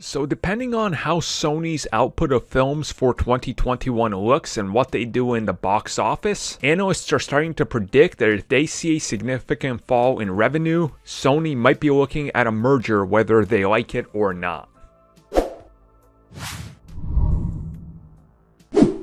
So depending on how Sony's output of films for 2021 looks and what they do in the box office, analysts are starting to predict that if they see a significant fall in revenue, Sony might be looking at a merger whether they like it or not.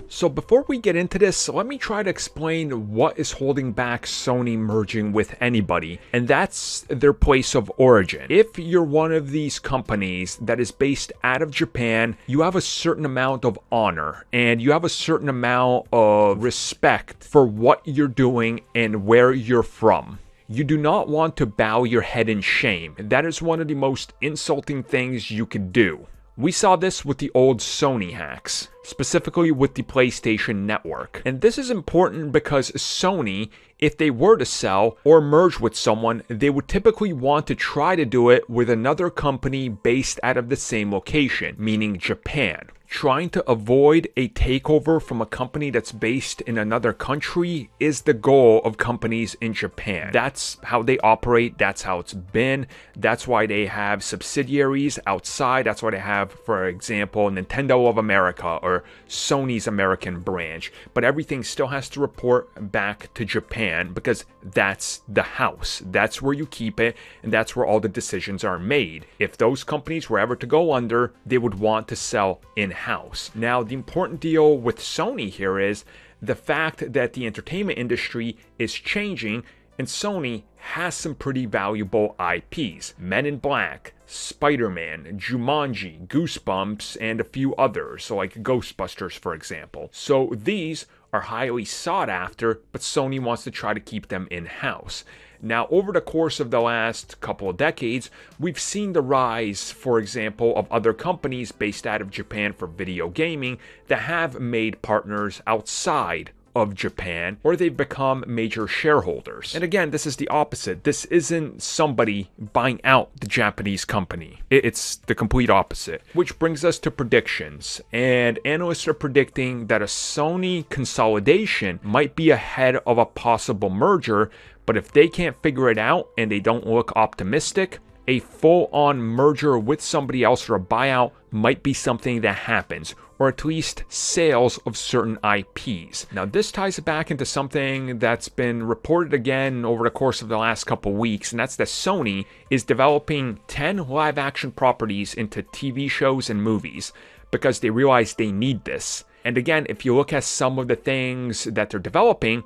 So before we get into this, let me try to explain what is holding back Sony merging with anybody, and that's their place of origin. If you're one of these companies that is based out of Japan, you have a certain amount of honor, and you have a certain amount of respect for what you're doing and where you're from. You do not want to bow your head in shame. That is one of the most insulting things you could do. We saw this with the old Sony hacks, specifically with the PlayStation Network. And this is important because Sony, if they were to sell or merge with someone, they would typically want to try to do it with another company based out of the same location, meaning Japan. Trying to avoid a takeover from a company that's based in another country is the goal of companies in Japan. That's how they operate. That's how it's been. That's why they have subsidiaries outside. That's why they have, for example, Nintendo of America or Sony's American branch. But everything still has to report back to Japan because that's the house. That's where you keep it, and that's where all the decisions are made. If those companies were ever to go under, they would want to sell in-house. Now, the important deal with Sony here is the fact that the entertainment industry is changing, and Sony has some pretty valuable IPs. Men in Black, Spider-Man, Jumanji, Goosebumps, and a few others, so like Ghostbusters, for example. So these are highly sought after, but Sony wants to try to keep them in-house. Now, over the course of the last couple of decades, we've seen the rise, for example, of other companies based out of Japan for video gaming that have made partners outside of Japan, or they've become major shareholders. And again, this is the opposite. This isn't somebody buying out the Japanese company. It's the complete opposite. Which brings us to predictions. And analysts are predicting that a Sony consolidation might be ahead of a possible merger, but if they can't figure it out and they don't look optimistic, a full-on merger with somebody else or a buyout might be something that happens, or at least sales of certain IPs. Now, this ties back into something that's been reported again over the course of the last couple weeks, and that's that Sony is developing 10 live-action properties into TV shows and movies because they realize they need this. And again, if you look at some of the things that they're developing,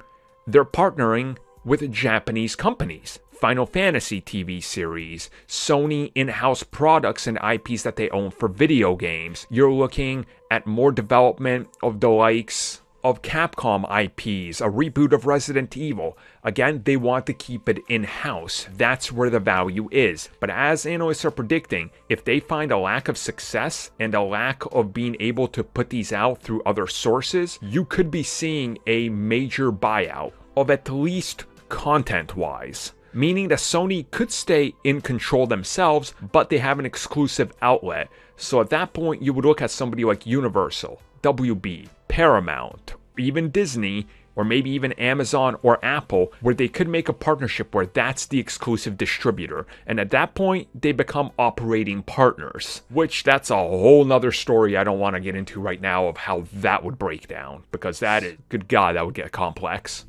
they're partnering with Japanese companies. Final Fantasy TV series, Sony in-house products and IPs that they own for video games. You're looking at more development of the likes of Capcom IPs, a reboot of Resident Evil. Again, they want to keep it in-house. That's where the value is. But as analysts are predicting, if they find a lack of success and a lack of being able to put these out through other sources, you could be seeing a major buyout of at least content-wise. Meaning that Sony could stay in control themselves, but they have an exclusive outlet. So at that point, you would look at somebody like Universal, WB, Paramount, even Disney, or maybe even Amazon or Apple, where they could make a partnership where that's the exclusive distributor. And at that point, they become operating partners, which that's a whole nother story I don't want to get into right now of how that would break down, because that is, good God, that would get complex.